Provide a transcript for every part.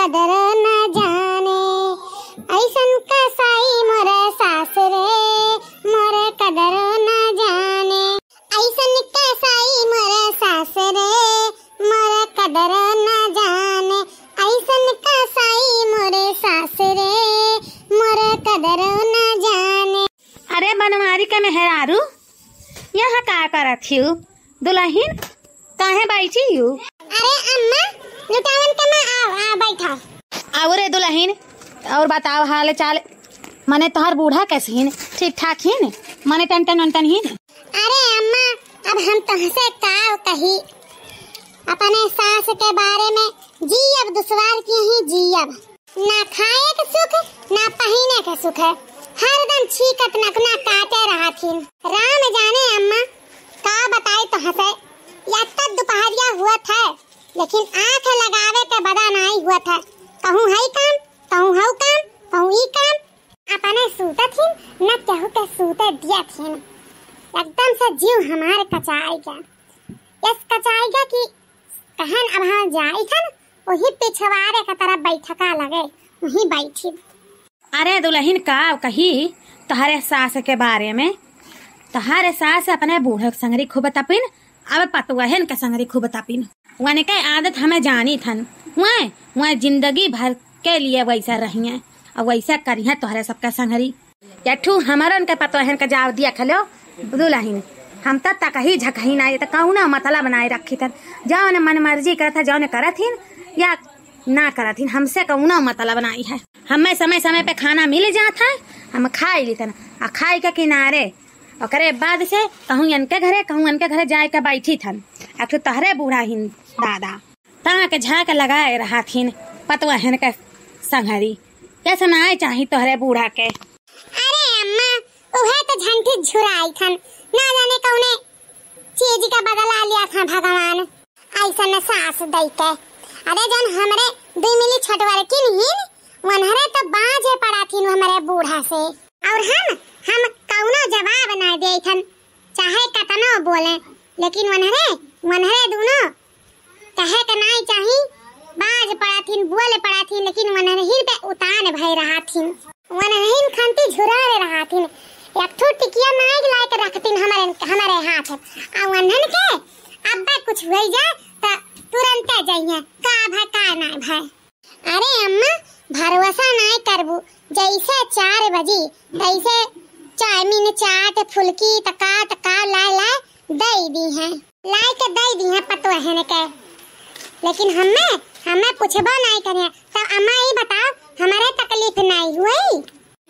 कदर न जाने, ऐसन कसाई मोर सास रे मोर कदर न जाने, ऐसन कसाई मोर सास रे मोर कदर न जाने, ऐसन कसाई मोर सास रे मोर कदर न जाने। अरे बनवारी के मेहरारू यहाँ का करत हूँ? दुल्हन काहे बैठी हूँ? अरे अम्मा लुटावन के मैं आ बैठा। आओ रे दुल्हन, और बताओ हाल चाल। मने तोहर बूढ़ा कैसे हिन? ठीक ठाक हिन? मने टन हिन? अरे अम्मा अब हम तुमसे का कही, अपने सास के बारे में जी अब दुश्वार की ही जी अब, ना खाए के सुख ना पहने के सुख है, हरदम छीकत नकना काटे रहा थी। राम जाने अम्मा का बताई तो हंसे, या तक दोपहरिया हुआ था लेकिन आंख लगावे के बदा नहीं हुआ था। कहूँ है काम, कहूँ हऊ काम, कहूँ ई काम, अपने सूते थी न केहू के सूते दिया थी। एकदम से जीव हमारे कचाई गया, इस कचाई गया कि कहन अब हम जाई थन वही पिछवाड़े का तरफ बैठका लगे वही बैठी। अरे दुल्हन का कही तोहरे सास के बारे में? तोहरे सास अपने बूढ़े संगरी खूब तपिन, अब पतुहन के संगरी खूब तपिन। वन के आदत हमें जानी थन, वह जिंदगी भर के लिए वैसा रही है और वैसा करी है तोहरे सबका संगरी। यठू हमारा उनके पतुहन के जाव दिया खलो दुल्हन, हम तब तक ही झकही ना तो कहूँ ना मतलब बनाए रखी थन, जाओ न मन मर्जी करत जाओ न करथिन या ना करथिन, हमसे कहूँ ना मतलब बनाई है। हमें समय समय पे खाना मिल जाता है, हम खाई लीथन आ खाई के किनारे और बाद से कहूँ इनके घरे जाए के बैठी थन। एक तो तहरे बूढ़ा हिन दादा ताके झाक लगाए रहा थिन पतुहन के संगरी, कैसे ना चाही तोहरे बूढ़ा के। अरे अम्मा उहे तो झंठी झुराई थन, ना जाने कौने चीज का बदला लिया था भगवान ऐसा न सास दई के। अरे जन हमरे 2 मिली छटवर की नहीं वनहरे तो बाजे पड़ा थी हमारे बूढ़ा से, और हम कौनो जवाब ना दे थन चाहे कतनो बोले, लेकिन वनहरे दोनों कहे के नहीं चाही बाज पड़ा थी बोले पड़ा थी, लेकिन वनहरे पे उतान भय रहा थी, वनहरे खंती झुराए रहा थी। एक ठो टिकिया नाग ला के रखतीन हमारे हाथ, आ वनहन के अब्बा कुछ हो जाए तो तुरंत जाइए का भय का ना भय। अरे अम्मा भरोसा नहीं करबू, जैसे 4 बजे तैसे चाउमीन चाट फुल्की तका ला दे दी है, ला के दे दी है पतुहन के, लेकिन हमें पूछबो नहीं करे। तो अम्मा ये बताओ हमारे तकलीफ नहीं हुई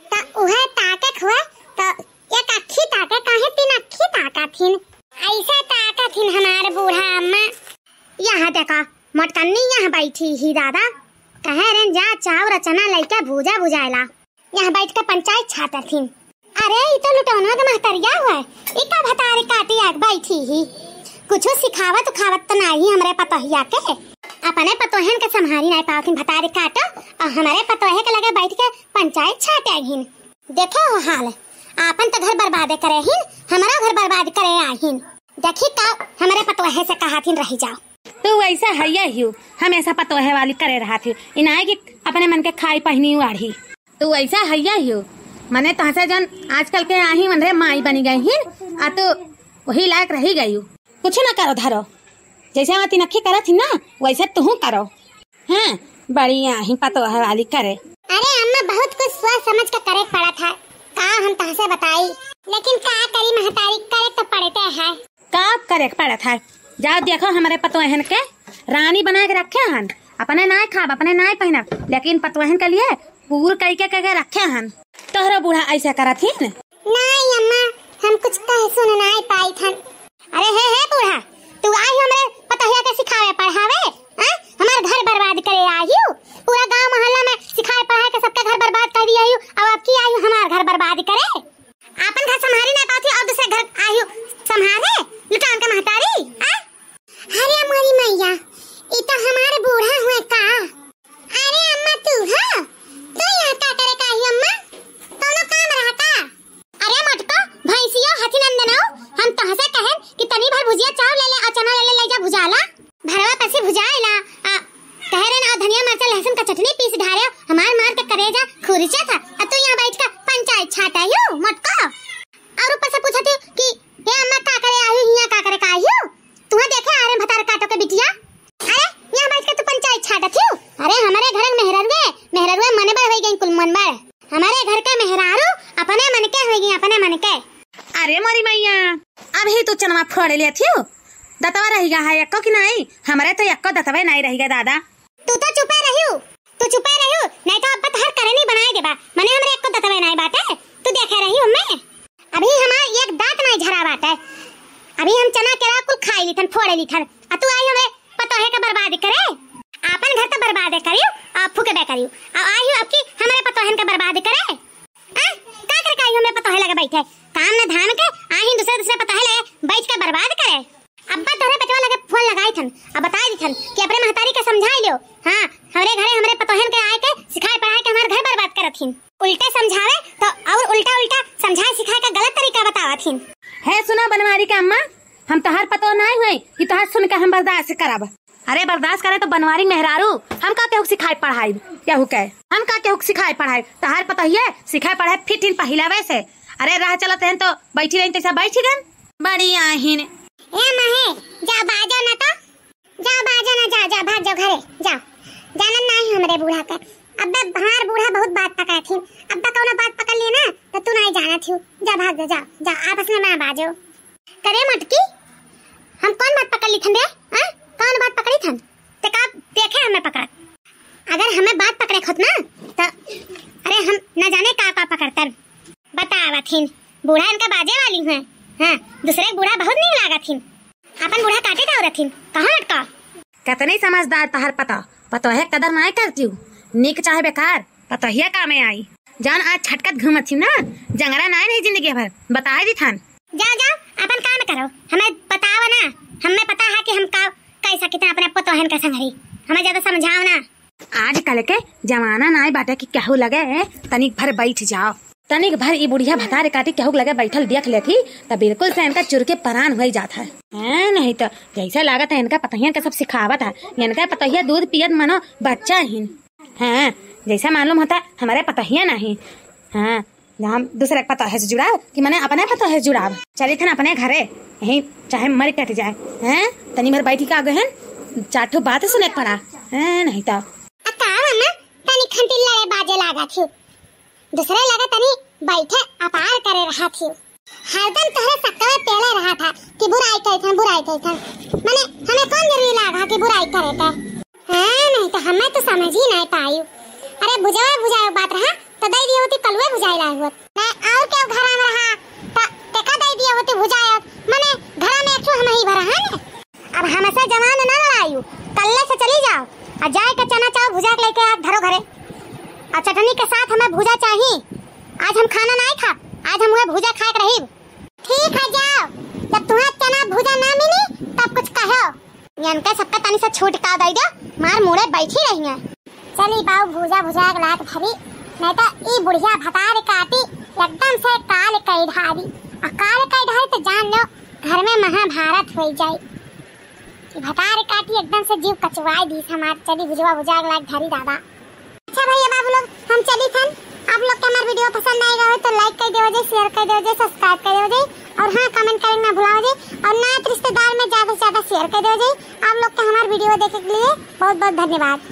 तो उहे ताकत हुआ तो एक अखी ताकत काहे 3 अखी ताकत थीन, ऐसे ताकत थीन हमारे बूढ़ा अम्मा। यहाँ देखा मटकन्नी यहाँ बैठी ही दादा कहे रे जा चावल चना लइका भूजा भुजाएला, यहाँ बैठ के पंचायत छातर थीन। अरे ये तो लुटौना के महतरिया हुआ है, इका भतारे काटी आग बैठी ही, कुछ सिखावत उखावत तो नहीं हमरे पतोहिया के, अपने पतोहन के संभारी नहीं पावथिन भतारे काटो और हमारे पतोहे के लगे बैठ के पंचायत छाटे हिन। देखे हो हाल आपन तो घर बर्बाद करे हिन, हमारा घर बर्बाद करे आहिन। देखी का हमारे पतोहे से कहा थीन रही जाओ। तू वैसा हैया ही हमेशा पतोहे वाली करे रहा थी, इनाए की अपने मन के खाई पहनी आढ़ी। तू वैसा हैया ही मने तहसे जन आजकल के आही मनरे माई बनी गई ही, आ तो वही लायक रही गई। कुछ ना करो धरो, जैसे वहाँ तिनखी करा थी ना वैसे तू करो। हाँ बड़ी आही पतोहे वाली करे। अरे अम्मा बहुत कुछ सोच समझ कर करे पड़ा था, का हम तहसे बताई, लेकिन का करी महतारी करे तो पड़ते है। का करे पड़ा था? जाओ देखो हमारे पतोहन के रानी बना के रखे हन, अपने नाय खाब अपने नाय पहनब, लेकिन पतोहन के लिए पूर कई के रखे हन। तोहरा बूढ़ा ऐसा करा थी न? नहीं अम्मा हम कुछ कह सुन नहीं पाई थन। अरे हे बूढ़ा तू आई हमरे पतोहिया के सिखावे पढ़ावे, हमार घर बर्बाद करे आयु, पूरा गांव मोहल्ला में सिखाए पढ़ाए के सबके घर बर्बाद कर दी आयु, अब की आयु हमार घर बर्बाद करे, अपन घर संभारी ना पाती और दूसरे घर आयु संभाले लुटान के महतारी। अरे हमारी मैया ये तो हमारे बूढ़ा हुए का। अरे अम्मा तू यहाँ का करे का ही अम्मा, दोनों काम रहा का। अरे मटको भैंसिया हाथी नंदनो हम तहसे कहें कि तनी भर भुजिया चावल ले ले और चना ले ले जा भुजाला, भरवा पैसे भुजाएला लहसुन का चटनी पीस ढारे हमार मार के करेजा खुरचा था और तू यहाँ बैठ कर पंचायत छाटा हो मटका। और ऊपर से पूछती कि ये अम्मा का करे आई यहाँ का करे का आई हो तुम्हें देखे आ रहे भतार काटो के बिटिया। अरे यहाँ बैठ के तू पंचायत छाटा थी। अरे हमारे घर मेहररुए मने बर हो गई कुल मन बर हमारे घर के मेहरारू अपने मन के हो गई अपने मन के। अरे मोरी मैया अभी तू चनवा फोड़ लिया थी दतवा रहेगा है यक्को की नहीं हमारे तो यक्को दतवा नहीं रहेगा दादा। तू तो चुपे रहियो नहीं तो अब हर करे नहीं बनाए देबा मने हमरे यक्को दतवा नहीं बात है तू देखे रहियो मैं अभी हमार एक दांत नहीं झरा बात है अभी हम चना केरा कुल खाई लीथन फोड़े लीथन आ तू आई हमें पता है का बर्बाद करे अपन घर तो बर्बाद करियो आ फूके बे करियो आ आई अब की हमरे पता है का बर्बाद करे आ का कर काई हमें पता है लगे बैठे काम न धाम के आही दूसरे पता है लगे बैठ के बर्बाद करे। अब्बा तोरे बेटवा लगे फोन लगाई थन अब बताई दिथन कि अपने महतारी के समझाई लियो। हां हमरे घरे हमरे पतोहन के आए के सिखाए पढ़ाए के हमार घर बर्बाद करथिन उल्टे समझावे तो और उल्टा समझाए सिखाए का गलत तरीका बतावथिन। है सुना बनवारी के अम्मा हम तोहार पतो नहीं हुई कि तोहार सुन के हम बर्दाश्त करब। अरे बर्दाश्त करे तो बनवारी मेहरारू हम का केहू सिखाए पढ़ाई केहू के हम का केहू सिखाए पढ़ाई तोहार पतो ही सिखाए पढ़ाई फिट इन पहिलावे से। अरे राह चलत हैं तो बैठी रही तैसा बैठी गन बड़ी आहिन ए महे जा बाजो ना तो जा बाजो ना जा भाग जाओ घरे जा जानन नहीं हमरे बूढ़ा का अब्बा हमार बूढ़ा बहुत बात पकाए थी अब्बा कौनो बात पकड़ लिए ना तो तू नहीं जाना थी जा भाग जा आपस में ना बाजो करे मटकी हम कौन बात पकड़ ली थन बे हां कौन बात पकड़ी थन ते का देखे हमें पकड़ अगर हमें बात पकड़े खुद ना तो अरे हम न जाने का पकड़तन बतावथिन बूढ़ा इनका बाजे वाली है। हां दूसरे बूढ़ा बहुत नहीं लागथिन अपन बूढ़ा काटे था औरथिन कहां अटका कितनी समझदार तोहार पतो है कदर नहीं करती निक चाहे बेकार पतो ही काम में आई जान आज छटकत घूमत थी ना जंगरा नहीं जिंदगी भर बताए दी थान जा अपन काम करो हमें बताओ ना हमें पता है कि हम का कैसा कितना अपने पतोहन का संगरी हमें ज्यादा समझाओ ना। आज कल के जमाना नहीं बाटे कि केहू लगे तनिक भर बैठ जाओ तनिक भर ई बुढ़िया भतारे काटी केहू लगे बैठल देख लेती तब बिल्कुल से इनका चुर के परान हो जाता है नहीं तो जैसा लागत है इनका पतहिया का सब सिखावत है इनका पतहिया दूध पियत मनो बच्चा ही हाँ जैसा मालूम होता है हमारे पतहिया नहीं। हाँ हम दूसरे पता है जुड़ाव कि मैंने अपने पता है जुड़ाव चली थे ना अपने घरे यही चाहे मर कट जाए हैं तनी भर बैठी का गए हैं चाटू बात सुने पड़ा है नहीं तो तनी खंटिल लड़े बाजे लागा थी दूसरे लगा तनी बैठे अपार करे रहा थी हरदम तोहरे सक्का पेले रहा था कि बुराई करी था माने हमें कौन जरूरी लागा कि बुराई करे था हां नहीं तो हमें तो समझ ही नहीं पाई। अरे बुझाओ बात रहा तो दे दिए होती कलवे बुझाई ला हुआ मैं और क्या घर में रहा तो टेका दे दिए होती बुझाया माने घर में एक हम ही भरा है अब हमसे जवान ना लड़ाई कल्ले से चली जाओ और जाए का चना चाव भुजा के लेके आ धरो घरे और चटनी के साथ हमें भुजा चाहिए। आज हम खाना नहीं खा आज हम भुजा खा के रही ठीक है जाओ जब तुम्हें चना भुजा ना मिली तब कुछ कहो इनका सबका तनी से छूट का दे दो मार मुड़े बैठी रही है चली बाऊ भुजा के लात भरी नहीं तो ई बुढ़िया भतार काटी एकदम से काल कई ढारी और काल कई ढारी तो जान लो घर में महाभारत हो जाए भतार काटी एकदम से जीव कचवाई दी हमार चली भुजा के लात धरी दादा। अच्छा भैया बाबू लोग हम चली थन आप लोग के हमारा वीडियो पसंद आएगा हो तो लाइक कर दो शेयर कर दो सब्सक्राइब कर दो और हाँ कमेंट करना ना भुलाओ और नए रिश्तेदार में ज्यादा से ज्यादा शेयर कर दो आप लोग के हमारे वीडियो देखने के लिए बहुत बहुत धन्यवाद।